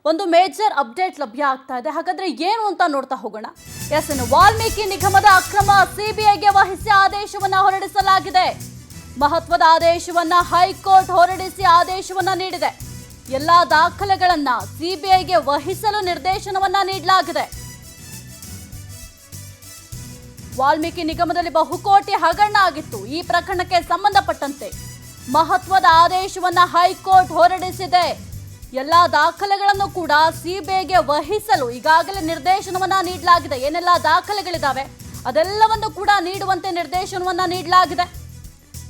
ಒಂದು major update ಲಭ್ಯ ಆಗ್ತಾ ಇದೆ. ಹಾಗಾದ್ರೆ ಏನು ಅಂತ ನೋಡ್ತಾ ಹೋಗೋಣ. ಎಸ್, ವಾಲ್ಮೀಕಿ ನಿಗಮದ ಅಕ್ರಮ ಸಿಬಿಐಗೆ ವಹಿಸಿ ಆದೇಶವನ್ನ ಹೊರಡಿಸಲಾಗಿದೆ. ಮಹತ್ವದ ಆದೇಶವನ್ನ ಹೈಕೋರ್ಟ್ ಹೊರಡಿಸಿ ಆದೇಶವನ್ನ ನೀಡಿದೆ. ಎಲ್ಲಾ ದಾಖಲೆಗಳನ್ನ ಸಿಬಿಐಗೆ ವಹಿಸಲು ನಿರ್ದೇಶನವನ್ನ ನೀಡಲಾಗಿದೆ. ವಾಲ್ಮೀಕಿ ನಿಗಮದಲ್ಲಿ ಬಹುಕೋಟಿ ಹಗರಣ ಆಗಿತ್ತು. ಈ ಪ್ರಕರಣಕ್ಕೆ ಸಂಬಂಧಪಟ್ಟಂತೆ ಮಹತ್ವದ ಆದೇಶವನ್ನ ಹೈಕೋರ್ಟ್ ಹೊರಡಿಸಿದೆ. ಎಲ್ಲಾ ದಾಖಲೆಗಳನ್ನು ಕೂಡ ಸಿಬಿಐಗೆ ವಹಿಸಲು ಈಗಾಗಲೇ ನಿರ್ದೇಶನವನ್ನ ನೀಡಲಾಗಿದೆ. ಏನೆಲ್ಲ ದಾಖಲೆಗಳಿದಾವೆ ಅದೆಲ್ಲವನ್ನು ಕೂಡ ನೀಡುವಂತೆ ನಿರ್ದೇಶನವನ್ನ ನೀಡಲಾಗಿದೆ.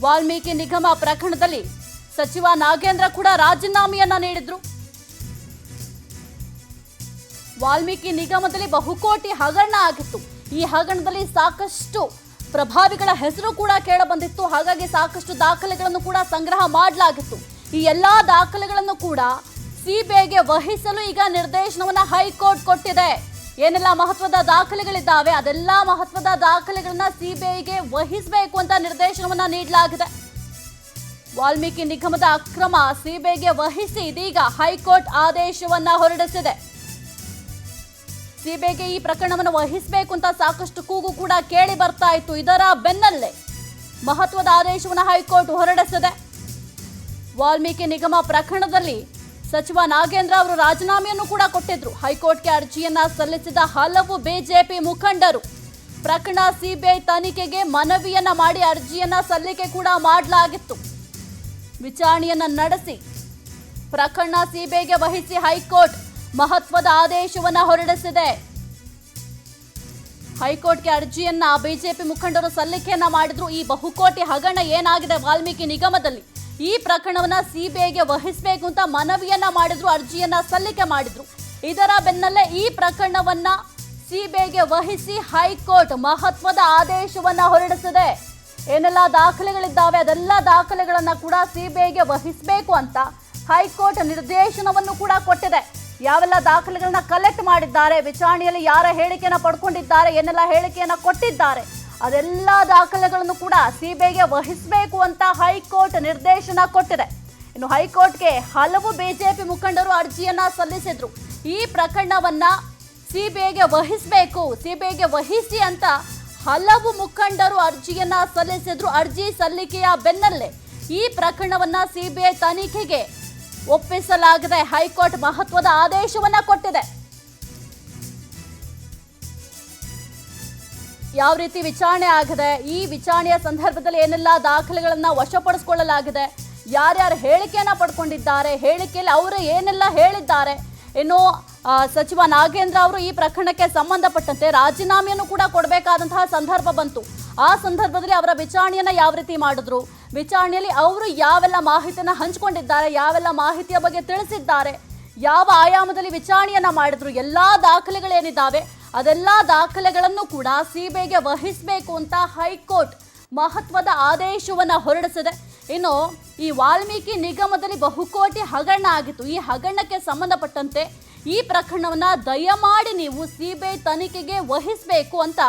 ವಾಲ್ಮೀಕಿ ನಿಗಮ ಪ್ರಕರಣದಲ್ಲಿ ಸಚಿವ ನಾಗೇಂದ್ರ ಕೂಡ ರಾಜೀನಾಮೆಯನ್ನ ನೀಡಿದ್ರು. ವಾಲ್ಮೀಕಿ ನಿಗಮದಲ್ಲಿ ಬಹುಕೋಟಿ ಹಗರಣ ಆಗಿತ್ತು. ಈ ಹಗರಣದಲ್ಲಿ ಸಾಕಷ್ಟು ಪ್ರಭಾವಿಗಳ ಹೆಸರು ಕೂಡ ಕೇಳ ಬಂದಿತ್ತು. ಹಾಗಾಗಿ ಸಾಕಷ್ಟು ದಾಖಲೆಗಳನ್ನು ಕೂಡ ಸಂಗ್ರಹ ಮಾಡಲಾಗಿತ್ತು. ಈ ಎಲ್ಲಾ ದಾಖಲೆಗಳನ್ನು ಕೂಡ ಸಿಬಿಐಗೆ ವಹಿಸಲು ಈಗ ನಿರ್ದೇಶನವನ್ನ ಹೈಕೋರ್ಟ್ ಕೊಟ್ಟಿದೆ. ಏನೆಲ್ಲ ಮಹತ್ವದ ದಾಖಲೆಗಳಿದ್ದಾವೆ ಅದೆಲ್ಲ ಮಹತ್ವದ ದಾಖಲೆಗಳನ್ನ ಸಿಬಿಐಗೆ ವಹಿಸಬೇಕು ಅಂತ ನಿರ್ದೇಶನವನ್ನ ನೀಡಲಾಗಿದೆ. ವಾಲ್ಮೀಕಿ ನಿಗಮದ ಅಕ್ರಮ ಸಿಬಿಐಗೆ ವಹಿಸಿ ಇದೀಗ ಹೈಕೋರ್ಟ್ ಆದೇಶವನ್ನ ಹೊರಡಿಸಿದೆ. ಸಿಬಿಐಗೆ ಈ ಪ್ರಕರಣವನ್ನು ವಹಿಸಬೇಕು ಅಂತ ಸಾಕಷ್ಟು ಕೂಗು ಕೂಡ ಕೇಳಿ ಬರ್ತಾ ಇತ್ತು. ಇದರ ಬೆನ್ನಲ್ಲೇ ಮಹತ್ವದ ಆದೇಶವನ್ನು ಹೈಕೋರ್ಟ್ ಹೊರಡಿಸಿದೆ. ವಾಲ್ಮೀಕಿ ನಿಗಮ ಪ್ರಕರಣದಲ್ಲಿ ಸಚಿವ ನಾಗೇಂದ್ರ ಅವರು ರಾಜೀನಾಮೆಯನ್ನು ಕೂಡ ಕೊಟ್ಟಿದ್ರು. ಹೈಕೋರ್ಟ್ಗೆ ಅರ್ಜಿಯನ್ನ ಸಲ್ಲಿಸಿದ ಹಲವು ಬಿಜೆಪಿ ಮುಖಂಡರು ಪ್ರಕರಣ ಸಿಬಿಐ ತನಿಖೆಗೆ ಮನವಿಯನ್ನ ಮಾಡಿ ಅರ್ಜಿಯನ್ನ ಸಲ್ಲಿಕೆ ಕೂಡ ಮಾಡಲಾಗಿತ್ತು. ವಿಚಾರಣೆಯನ್ನ ನಡೆಸಿ ಪ್ರಕರಣ ಸಿಬಿಐಗೆ ವಹಿಸಿ ಹೈಕೋರ್ಟ್ ಮಹತ್ವದ ಆದೇಶವನ್ನ ಹೊರಡಿಸಿದೆ. ಹೈಕೋರ್ಟ್ಗೆ ಅರ್ಜಿಯನ್ನ ಬಿಜೆಪಿ ಮುಖಂಡರು ಸಲ್ಲಿಕೆಯನ್ನ ಮಾಡಿದ್ರು. ಈ ಬಹುಕೋಟಿ ಹಗರಣ ಏನಾಗಿದೆ ವಾಲ್ಮೀಕಿ ನಿಗಮದಲ್ಲಿ ಈ ಪ್ರಕರಣವನ್ನ ಸಿಬಿಐಗೆ ವಹಿಸಬೇಕು ಅಂತ ಮನವಿಯನ್ನ ಮಾಡಿದ್ರು, ಅರ್ಜಿಯನ್ನ ಸಲ್ಲಿಕೆ ಮಾಡಿದ್ರು. ಇದರ ಬೆನ್ನಲ್ಲೇ ಈ ಪ್ರಕರಣವನ್ನ ಸಿಬಿಐಗೆ ವಹಿಸಿ ಹೈಕೋರ್ಟ್ ಮಹತ್ವದ ಆದೇಶವನ್ನ ಹೊರಡಿಸಿದೆ. ಏನೆಲ್ಲ ದಾಖಲೆಗಳಿದ್ದಾವೆ ಅದೆಲ್ಲ ದಾಖಲೆಗಳನ್ನ ಕೂಡ ಸಿಬಿಐಗೆ ವಹಿಸಬೇಕು ಅಂತ ಹೈಕೋರ್ಟ್ ನಿರ್ದೇಶನವನ್ನು ಕೂಡ ಕೊಟ್ಟಿದೆ. ಯಾವೆಲ್ಲ ದಾಖಲೆಗಳನ್ನ ಕಲೆಕ್ಟ್ ಮಾಡಿದ್ದಾರೆ, ವಿಚಾರಣೆಯಲ್ಲಿ ಯಾರ ಹೇಳಿಕೆಯನ್ನ ಪಡ್ಕೊಂಡಿದ್ದಾರೆ, ಏನೆಲ್ಲ ಹೇಳಿಕೆಯನ್ನ ಕೊಟ್ಟಿದ್ದಾರೆ ಅದೆಲ್ಲ ದಾಖಲೆಗಳನ್ನು ಕೂಡ ಸಿಬಿಐಗೆ ವಹಿಸಬೇಕು ಅಂತ ಹೈಕೋರ್ಟ್ ನಿರ್ದೇಶನ ಕೊಟ್ಟಿದೆ. ಇನ್ನು ಹೈಕೋರ್ಟ್ಗೆ ಹಲವು ಬಿಜೆಪಿ ಮುಖಂಡರು ಅರ್ಜಿಯನ್ನ ಸಲ್ಲಿಸಿದ್ರು. ಈ ಪ್ರಕರಣವನ್ನ ಸಿಬಿಐಗೆ ವಹಿಸಬೇಕು, ಸಿಬಿಐಗೆ ವಹಿಸಿ ಅಂತ ಹಲವು ಮುಖಂಡರು ಅರ್ಜಿಯನ್ನ ಸಲ್ಲಿಸಿದ್ರು. ಅರ್ಜಿ ಸಲ್ಲಿಕೆಯ ಬೆನ್ನಲ್ಲೇ ಈ ಪ್ರಕರಣವನ್ನ ಸಿಬಿಐ ತನಿಖೆಗೆ ಒಪ್ಪಿಸಲಾಗಿದೆ. ಹೈಕೋರ್ಟ್ ಮಹತ್ವದ ಆದೇಶವನ್ನ ಕೊಟ್ಟಿದೆ. ಯಾವ ರೀತಿ ವಿಚಾರಣೆ ಆಗಿದೆ, ಈ ವಿಚಾರಣೆಯ ಸಂದರ್ಭದಲ್ಲಿ ಏನೆಲ್ಲ ದಾಖಲೆಗಳನ್ನ ವಶಪಡಿಸಿಕೊಳ್ಳಲಾಗಿದೆ, ಯಾರ್ಯಾರು ಹೇಳಿಕೆಯನ್ನ ಪಡ್ಕೊಂಡಿದ್ದಾರೆ, ಹೇಳಿಕೆಯಲ್ಲಿ ಅವರು ಏನೆಲ್ಲ ಹೇಳಿದ್ದಾರೆ, ಇನ್ನು ಸಚಿವ ನಾಗೇಂದ್ರ ಅವರು ಈ ಪ್ರಕರಣಕ್ಕೆ ಸಂಬಂಧಪಟ್ಟಂತೆ ರಾಜೀನಾಮೆಯನ್ನು ಕೂಡ ಕೊಡಬೇಕಾದಂತಹ ಸಂದರ್ಭ ಬಂತು. ಆ ಸಂದರ್ಭದಲ್ಲಿ ಅವರ ವಿಚಾರಣೆಯನ್ನ ಯಾವ ರೀತಿ ಮಾಡಿದ್ರು, ವಿಚಾರಣೆಯಲ್ಲಿ ಅವರು ಯಾವೆಲ್ಲ ಮಾಹಿತಿಯನ್ನ ಹಂಚಿಕೊಂಡಿದ್ದಾರೆ, ಯಾವೆಲ್ಲ ಮಾಹಿತಿಯ ಬಗ್ಗೆ ತಿಳಿಸಿದ್ದಾರೆ, ಯಾವ ಆಯಾಮದಲ್ಲಿ ವಿಚಾರಣೆಯನ್ನ ಮಾಡಿದ್ರು, ಎಲ್ಲಾ ದಾಖಲೆಗಳೇನಿದ್ದಾವೆ ಅದೆಲ್ಲ ದಾಖಲೆಗಳನ್ನು ಕೂಡ ಸಿಬಿಐಗೆ ವಹಿಸಬೇಕು ಅಂತ ಹೈಕೋರ್ಟ್ ಮಹತ್ವದ ಆದೇಶವನ್ನ ಹೊರಡಿಸಿದೆ. ಇನ್ನು ಈ ವಾಲ್ಮೀಕಿ ನಿಗಮದಲ್ಲಿ ಬಹುಕೋಟಿ ಹಗರಣ ಆಗಿತ್ತು. ಈ ಹಗರಣಕ್ಕೆ ಸಂಬಂಧಪಟ್ಟಂತೆ ಈ ಪ್ರಕರಣವನ್ನ ದಯಮಾಡಿ ನೀವು ಸಿಬಿಐ ತನಿಖೆಗೆ ವಹಿಸಬೇಕು ಅಂತ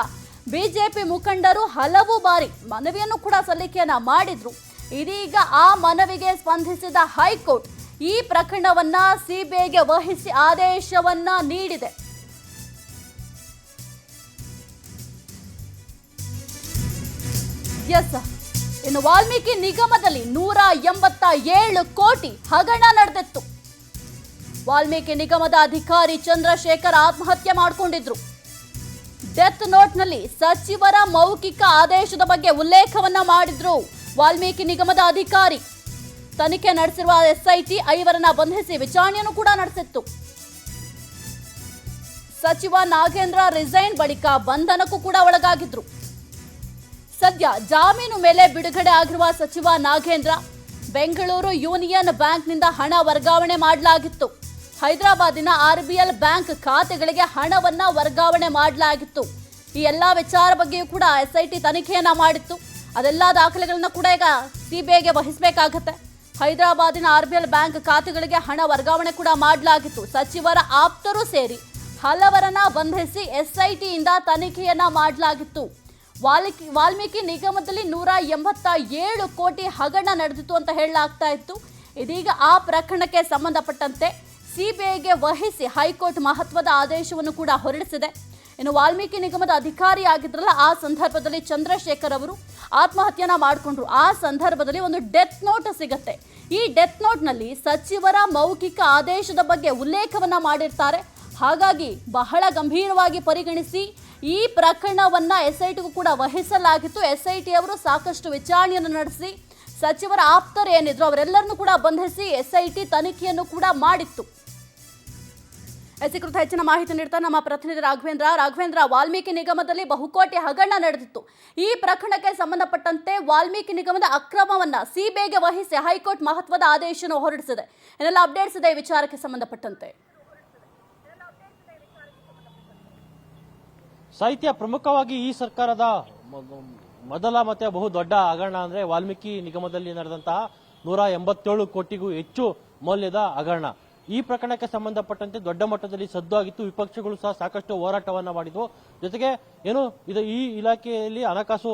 ಬಿಜೆಪಿ ಮುಖಂಡರು ಹಲವು ಬಾರಿ ಮನವಿಯನ್ನು ಕೂಡ ಸಲ್ಲಿಕೆಯನ್ನ ಮಾಡಿದ್ರು. ಇದೀಗ ಆ ಮನವಿಗೆ ಸ್ಪಂದಿಸಿದ ಹೈಕೋರ್ಟ್ ಈ ಪ್ರಕರಣವನ್ನ ಸಿಬಿಐಗೆ ವಹಿಸಿ ಆದೇಶವನ್ನ ನೀಡಿದೆ. ಎಸ್, ಇನ್ನು ವಾಲ್ಮೀಕಿ ನಿಗಮದಲ್ಲಿ 187 ಕೋಟಿ ಹಗರಣ ನಡೆದಿತ್ತು. ವಾಲ್ಮೀಕಿ ನಿಗಮದ ಅಧಿಕಾರಿ ಚಂದ್ರಶೇಖರ್ ಆತ್ಮಹತ್ಯೆ ಮಾಡಿಕೊಂಡಿದ್ರು. ಡೆತ್ ನೋಟ್ನಲ್ಲಿ ಸಚಿವರ ಮೌಖಿಕ ಆದೇಶದ ಬಗ್ಗೆ ಉಲ್ಲೇಖವನ್ನ ಮಾಡಿದ್ರು ವಾಲ್ಮೀಕಿ ನಿಗಮದ ಅಧಿಕಾರಿ. ತನಿಖೆ ನಡೆಸಿರುವ ಎಸ್ಐಟಿ 5 ಬಂಧಿಸಿ ವಿಚಾರಣೆಯನ್ನು ಕೂಡ ನಡೆಸಿತ್ತು. ಸಚಿವ ನಾಗೇಂದ್ರ ರಿಸೈನ್ ಬಳಿಕ ಬಂಧನಕ್ಕೂ ಕೂಡ ಒಳಗಾಗಿದ್ರು. ಸದ್ಯ ಜಾಮೀನು ಮೇಲೆ ಬಿಡುಗಡೆ ಆಗಿರುವ ಸಚಿವ ನಾಗೇಂದ್ರ ಬೆಂಗಳೂರು ಯೂನಿಯನ್ ಬ್ಯಾಂಕ್ನಿಂದ ಹಣ ವರ್ಗಾವಣೆ ಮಾಡಲಾಗಿತ್ತು. ಹೈದರಾಬಾದಿನ RBL ಬ್ಯಾಂಕ್ ಖಾತೆಗಳಿಗೆ ಹಣವನ್ನ ವರ್ಗಾವಣೆ ಮಾಡಲಾಗಿತ್ತು. ಈ ಎಲ್ಲಾ ವಿಚಾರ ಬಗ್ಗೆಯೂ ಕೂಡ ಎಸ್ಐಟಿ ತನಿಖೆಯನ್ನ ಮಾಡಿತ್ತು. ಅದೆಲ್ಲ ದಾಖಲೆಗಳನ್ನ ಕೂಡ ಈಗ ಸಿಬಿಐಗೆ ವಹಿಸಬೇಕಾಗತ್ತೆ. ಹೈದರಾಬಾದಿನ RBL ಬ್ಯಾಂಕ್ ಖಾತೆಗಳಿಗೆ ಹಣ ವರ್ಗಾವಣೆ ಕೂಡ ಮಾಡಲಾಗಿತ್ತು. ಸಚಿವರ ಆಪ್ತರು ಸೇರಿ ಹಲವರನ್ನ ಬಂಧಿಸಿ ಎಸ್ಐಟಿಯಿಂದ ತನಿಖೆಯನ್ನ ಮಾಡಲಾಗಿತ್ತು. ವಾಲ್ಮೀಕಿ ನಿಗಮದಲ್ಲಿ 187 ಕೋಟಿ ಹಗರಣ ನಡೆದಿತ್ತು ಅಂತ ಹೇಳಲಾಗ್ತಾ ಇತ್ತು. ಇದೀಗ ಆ ಪ್ರಕರಣಕ್ಕೆ ಸಂಬಂಧಪಟ್ಟಂತೆ ಸಿಬಿಐಗೆ ವಹಿಸಿ ಹೈಕೋರ್ಟ್ ಮಹತ್ವದ ಆದೇಶವನ್ನು ಕೂಡ ಹೊರಡಿಸಿದೆ. ಇನ್ನು ವಾಲ್ಮೀಕಿ ನಿಗಮದ ಅಧಿಕಾರಿ ಆಗಿದ್ರಲ್ಲ, ಆ ಸಂದರ್ಭದಲ್ಲಿ ಚಂದ್ರಶೇಖರ್ ಅವರು ಆತ್ಮಹತ್ಯೆನ ಮಾಡಿಕೊಂಡ್ರು. ಆ ಸಂದರ್ಭದಲ್ಲಿ ಒಂದು ಡೆತ್ ನೋಟ್ ಸಿಗತ್ತೆ. ಈ ಡೆತ್ ನೋಟ್ನಲ್ಲಿ ಸಚಿವರ ಮೌಖಿಕ ಆದೇಶದ ಬಗ್ಗೆ ಉಲ್ಲೇಖವನ್ನ ಮಾಡಿರ್ತಾರೆ. ಹಾಗಾಗಿ ಬಹಳ ಗಂಭೀರವಾಗಿ ಪರಿಗಣಿಸಿ ಈ ಪ್ರಕರಣವನ್ನ ಎಸ್ಐಟಿಗೂ ಕೂಡ ವಹಿಸಲಾಗಿತ್ತು. ಎಸ್ಐಟಿ ಅವರು ಸಾಕಷ್ಟು ವಿಚಾರಣೆಯನ್ನು ನಡೆಸಿ ಸಚಿವರ ಆಪ್ತರು ಏನಿದ್ರು ಅವರೆಲ್ಲರನ್ನೂ ಕೂಡ ಬಂಧಿಸಿ ಎಸ್ಐಟಿ ತನಿಖೆಯನ್ನು ಕೂಡ ಮಾಡಿತ್ತು. ಕುರಿತು ಹೆಚ್ಚಿನ ಮಾಹಿತಿ ನೀಡ್ತಾ ನಮ್ಮ ಪ್ರತಿನಿಧಿ ರಾಘವೇಂದ್ರ, ವಾಲ್ಮೀಕಿ ನಿಗಮದಲ್ಲಿ ಬಹುಕೋಟಿ ಹಗರಣ ನಡೆದಿತ್ತು. ಈ ಪ್ರಕರಣಕ್ಕೆ ಸಂಬಂಧಪಟ್ಟಂತೆ ವಾಲ್ಮೀಕಿ ನಿಗಮದ ಅಕ್ರಮವನ್ನ ಸಿಬಿಐಗೆ ವಹಿಸಿ ಹೈಕೋರ್ಟ್ ಮಹತ್ವದ ಆದೇಶವನ್ನು ಹೊರಡಿಸಿದೆ. ಏನೆಲ್ಲ ಅಪ್ಡೇಟ್ಸ್ ಇದೆ ಈ ವಿಚಾರಕ್ಕೆ ಸಂಬಂಧಪಟ್ಟಂತೆ? ಸಾಹಿತ್ಯ, ಪ್ರಮುಖವಾಗಿ ಈ ಸರ್ಕಾರದ ಮೊದಲ ಮತ್ತೆ ಬಹು ದೊಡ್ಡ ಹಗರಣ ಅಂದ್ರೆ ವಾಲ್ಮೀಕಿ ನಿಗಮದಲ್ಲಿ ನಡೆದಂತಹ 187 ಕೋಟಿಗೂ ಹೆಚ್ಚು ಮೌಲ್ಯದ ಹಗರಣ. ಈ ಪ್ರಕರಣಕ್ಕೆ ಸಂಬಂಧಪಟ್ಟಂತೆ ದೊಡ್ಡ ಮಟ್ಟದಲ್ಲಿ ಸದ್ದು ಆಗಿತ್ತು. ವಿಪಕ್ಷಗಳು ಸಹ ಸಾಕಷ್ಟು ಹೋರಾಟವನ್ನ ಮಾಡಿದ್ವು. ಜೊತೆಗೆ ಈ ಇಲಾಖೆಯಲ್ಲಿ ಹಣಕಾಸು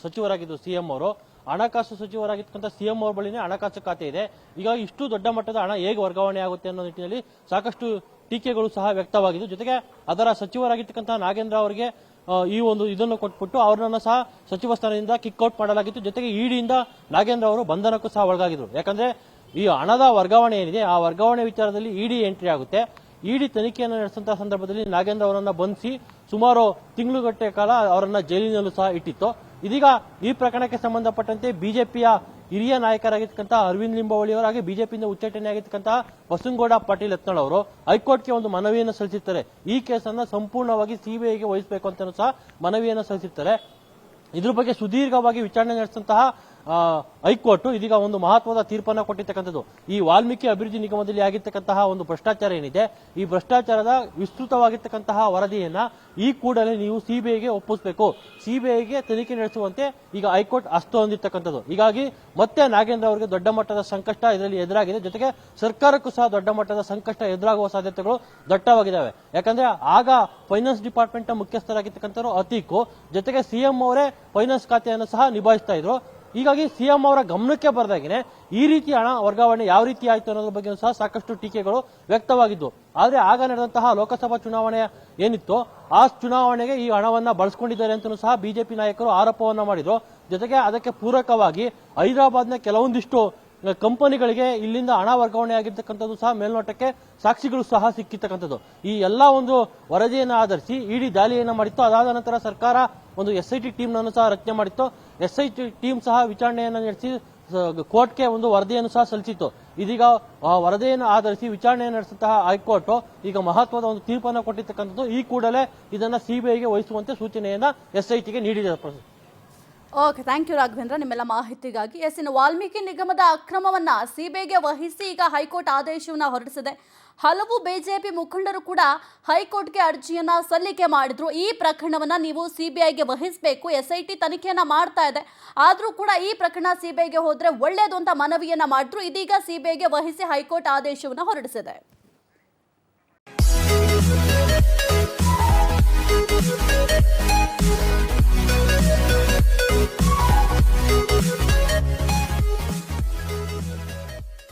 ಸಚಿವರಾಗಿದ್ದು ಸಿಎಂ ಅವರು, ಹಣಕಾಸು ಸಚಿವರಾಗಿರ್ತಕ್ಕಂಥ ಸಿಎಂ ಅವ್ರ ಬಳಿನೇ ಹಣಕಾಸು ಖಾತೆ ಇದೆ. ಈಗ ಇಷ್ಟು ದೊಡ್ಡ ಮಟ್ಟದ ಹಣ ಹೇಗೆ ವರ್ಗಾವಣೆ ಆಗುತ್ತೆ ಅನ್ನೋ ನಿಟ್ಟಿನಲ್ಲಿ ಸಾಕಷ್ಟು ಟೀಕೆಗಳು ಸಹ ವ್ಯಕ್ತವಾಗಿದ್ದು, ಜೊತೆಗೆ ಅದರ ಸಚಿವರಾಗಿರ್ತಕ್ಕಂಥ ನಾಗೇಂದ್ರ ಅವರಿಗೆ ಇದನ್ನು ಕೊಟ್ಬಿಟ್ಟು ಅವರನ್ನ ಸಹ ಸಚಿವ ಸ್ಥಾನದಿಂದ ಕಿಕ್ಔಟ್ ಮಾಡಲಾಗಿತ್ತು. ಜೊತೆಗೆ ಇಡಿಯಿಂದ ನಾಗೇಂದ್ರ ಅವರು ಬಂಧನಕ್ಕೂ ಸಹ ಒಳಗಾಗಿದ್ರು. ಯಾಕಂದ್ರೆ ಈ ಹಣದ ವರ್ಗಾವಣೆ ಏನಿದೆ ಆ ವರ್ಗಾವಣೆ ವಿಚಾರದಲ್ಲಿ ಇಡಿ ಎಂಟ್ರಿ ಆಗುತ್ತೆ. ಇಡಿ ತನಿಖೆಯನ್ನು ನಡೆಸಿದಂತಹ ಸಂದರ್ಭದಲ್ಲಿ ನಾಗೇಂದ್ರ ಅವರನ್ನ ಬಂಧಿಸಿ ಸುಮಾರು ತಿಂಗಳುಗಟ್ಟೆ ಕಾಲ ಅವರನ್ನ ಜೈಲಿನಲ್ಲೂ ಸಹ ಇಟ್ಟಿತ್ತು. ಇದೀಗ ಈ ಪ್ರಕರಣಕ್ಕೆ ಸಂಬಂಧಪಟ್ಟಂತೆ ಬಿಜೆಪಿಯ ಹಿರಿಯ ನಾಯಕರಾಗಿರ್ತಕ್ಕಂಥ ಅರವಿಂದ್ ಲಿಂಬಾವಳಿ ಅವರು ಹಾಗೆ ಬಿಜೆಪಿಯಿಂದ ಉಚ್ಚಾಟನೆಯಾಗಿರ್ತಕ್ಕಂಥ ಬಸನಗೌಡ ಪಾಟೀಲ್ ಯತ್ನಾಳ್ ಅವರು ಹೈಕೋರ್ಟ್ಗೆ ಒಂದು ಮನವಿಯನ್ನು ಸಲ್ಲಿಸಿರ್ತಾರೆ. ಈ ಕೇಸನ್ನ ಸಂಪೂರ್ಣವಾಗಿ ಸಿಬಿಐಗೆ ವಹಿಸಬೇಕು ಅಂತ ಸಹ ಮನವಿಯನ್ನು ಸಲ್ಲಿಸಿರ್ತಾರೆ. ಇದ್ರ ಬಗ್ಗೆ ಸುದೀರ್ಘವಾಗಿ ವಿಚಾರಣೆ ನಡೆಸಿದಂತಹ ಹೈಕೋರ್ಟ್ ಇದೀಗ ಒಂದು ಮಹತ್ವದ ತೀರ್ಪನ್ನು ಕೊಟ್ಟಿರ್ತಕ್ಕಂಥದ್ದು. ಈ ವಾಲ್ಮೀಕಿ ಅಭಿವೃದ್ಧಿ ನಿಗಮದಲ್ಲಿ ಆಗಿರ್ತಕ್ಕಂತಹ ಒಂದು ಭ್ರಷ್ಟಾಚಾರ ಏನಿದೆ, ಈ ಭ್ರಷ್ಟಾಚಾರದ ವಿಸ್ತೃತವಾಗಿರ್ತಕ್ಕಂತಹ ವರದಿಯನ್ನ ಈ ಕೂಡಲೇ ನೀವು ಸಿಬಿಐಗೆ ಒಪ್ಪಿಸಬೇಕು, ಸಿಬಿಐಗೆ ತನಿಖೆ ನಡೆಸುವಂತೆ ಈಗ ಹೈಕೋರ್ಟ್ ಅಸ್ತು ಹೊಂದಿರ್ತಕ್ಕಂಥದ್ದು. ಹೀಗಾಗಿ ಮತ್ತೆ ನಾಗೇಂದ್ರ ಅವರಿಗೆ ದೊಡ್ಡ ಮಟ್ಟದ ಸಂಕಷ್ಟ ಇದರಲ್ಲಿ ಎದುರಾಗಿದೆ. ಜೊತೆಗೆ ಸರ್ಕಾರಕ್ಕೂ ಸಹ ದೊಡ್ಡ ಮಟ್ಟದ ಸಂಕಷ್ಟ ಎದುರಾಗುವ ಸಾಧ್ಯತೆಗಳು ದಟ್ಟವಾಗಿದ್ದಾವೆ. ಯಾಕಂದ್ರೆ ಆಗ ಫೈನಾನ್ಸ್ ಡಿಪಾರ್ಟ್ಮೆಂಟ್ ಮುಖ್ಯಸ್ಥರಾಗಿರ್ತಕ್ಕಂಥವ್ರು ಅತೀಕು, ಜೊತೆಗೆ ಸಿಎಂ ಅವರೇ ಫೈನಾನ್ಸ್ ಖಾತೆಯನ್ನು ಸಹ ನಿಭಾಯಿಸ್ತಾ ಇದ್ರು. ಹೀಗಾಗಿ ಸಿಎಂ ಅವರ ಗಮನಕ್ಕೆ ಬರದಾಗಿನೇ ಈ ರೀತಿ ಹಣ ವರ್ಗಾವಣೆ ಯಾವ ರೀತಿ ಆಯ್ತು ಅನ್ನೋದ್ರ ಬಗ್ಗೆ ಸಹ ಸಾಕಷ್ಟು ಟೀಕೆಗಳು ವ್ಯಕ್ತವಾಗಿದ್ದು. ಆದ್ರೆ ಆಗ ನಡೆದಂತಹ ಲೋಕಸಭಾ ಚುನಾವಣೆ ಏನಿತ್ತು ಆ ಚುನಾವಣೆಗೆ ಈ ಹಣವನ್ನ ಬಳಸಿಕೊಂಡಿದ್ದಾರೆ ಅಂತ ಸಹ ಬಿಜೆಪಿ ನಾಯಕರು ಆರೋಪವನ್ನ ಮಾಡಿದ್ರು. ಜೊತೆಗೆ ಅದಕ್ಕೆ ಪೂರಕವಾಗಿ ಹೈದರಾಬಾದ್ನ ಕೆಲವೊಂದಿಷ್ಟು ಕಂಪನಿಗಳಿಗೆ ಇಲ್ಲಿಂದ ಹಣ ವರ್ಗಾವಣೆ ಆಗಿರ್ತಕ್ಕಂಥದ್ದು ಸಹ ಮೇಲ್ನೋಟಕ್ಕೆ ಸಾಕ್ಷಿಗಳು ಸಹ ಸಿಕ್ಕಿರ್ತಕ್ಕಂಥದ್ದು. ಈ ಎಲ್ಲಾ ಒಂದು ವರದಿಯನ್ನು ಆಧರಿಸಿ ಇಡಿ ದಾಳಿಯನ್ನ ಮಾಡಿತ್ತು. ಅದಾದ ನಂತರ ಸರ್ಕಾರ ಒಂದು ಎಸ್ಐಟಿ ಟೀಮ್ ನನ್ನು ಸಹ ರಚನೆ ಮಾಡಿತ್ತು. ಎಸ್ಐಟಿ ಟೀಮ್ ಸಹ ವಿಚಾರಣೆಯನ್ನು ನಡೆಸಿ ಕೋರ್ಟ್ಗೆ ಒಂದು ವರದಿಯನ್ನು ಸಹ ಸಲ್ಲಿಸಿತ್ತು. ಇದೀಗ ವರದಿಯನ್ನು ಆಧರಿಸಿ ವಿಚಾರಣೆಯನ್ನು ನಡೆಸಿದಂತಹ ಹೈಕೋರ್ಟ್ ಈಗ ಮಹತ್ವದ ಒಂದು ತೀರ್ಪನ್ನು ಕೊಟ್ಟಿರ್ತಕ್ಕಂಥದ್ದು. ಈ ಕೂಡಲೇ ಇದನ್ನ ಸಿಬಿಐಗೆ ವಹಿಸುವಂತೆ ಸೂಚನೆಯನ್ನ ಎಸ್ಐಟಿಗೆ ನೀಡಿದೆ. ಓಕೆ, ಥ್ಯಾಂಕ್ ಯು ರಾಘವೇಂದ್ರ ನಿಮ್ಮೆಲ್ಲ ಮಾಹಿತಿಗಾಗಿ. ಇನ್ನು ವಾಲ್ಮೀಕಿ ನಿಗಮದ ಅಕ್ರಮವನ್ನ ಸಿಬಿಐಗೆ ವಹಿಸಿ ಈಗ ಹೈಕೋರ್ಟ್ ಆದೇಶವನ್ನ ಹೊರಡಿಸಿದೆ. ಹಲವು ಬಿಜೆಪಿ ಮುಖಂಡರು ಕೂಡ ಹೈಕೋರ್ಟ್ಗೆ ಅರ್ಜಿಯನ್ನ ಸಲ್ಲಿಕೆ ಮಾಡಿದ್ರು. ಈ ಪ್ರಕರಣವನ್ನ ನೀವು ಸಿಬಿಐಗೆ ವಹಿಸಬೇಕು, ಎಸ್ಐಟಿ ತನಿಖೆಯನ್ನ ಮಾಡ್ತಾ ಇದೆ, ಆದ್ರೂ ಕೂಡ ಈ ಪ್ರಕರಣ ಸಿಬಿಐಗೆ ಹೋದ್ರೆ ಒಳ್ಳೇದು ಅಂತ ಮನವಿಯನ್ನ ಮಾಡಿದ್ರು. ಇದೀಗ ಸಿಬಿಐಗೆ ವಹಿಸಿ ಹೈಕೋರ್ಟ್ ಆದೇಶವನ್ನ ಹೊರಡಿಸಿದೆ.